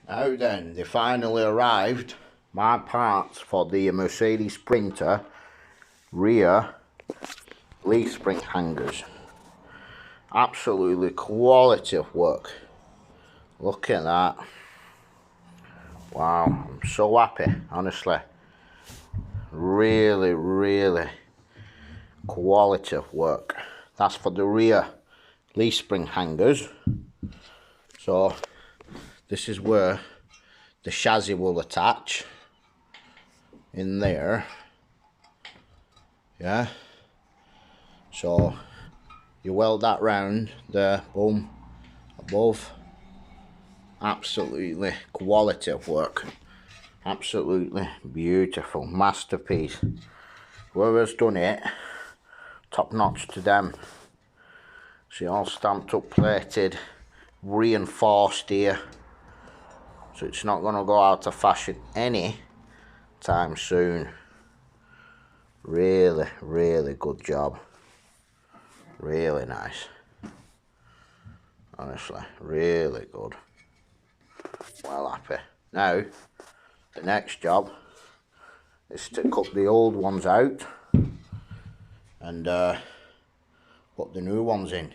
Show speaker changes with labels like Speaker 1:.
Speaker 1: Now then, they finally arrived. My parts for the Mercedes Sprinter rear leaf spring hangers. Absolutely quality of work. Look at that. Wow, I'm so happy, honestly. Really quality of work. That's for the rear leaf spring hangers. So this is where the chassis will attach in there. Yeah, so you weld that round there, boom, above. Absolutely quality of work, absolutely beautiful, masterpiece. Whoever's done it, top notch to them. See, all stamped up, plated, reinforced here, so it's not going to go out of fashion any time soon. Really good job. Really nice. Honestly, really good. Well happy. Now, the next job is to cut the old ones out and put the new ones in.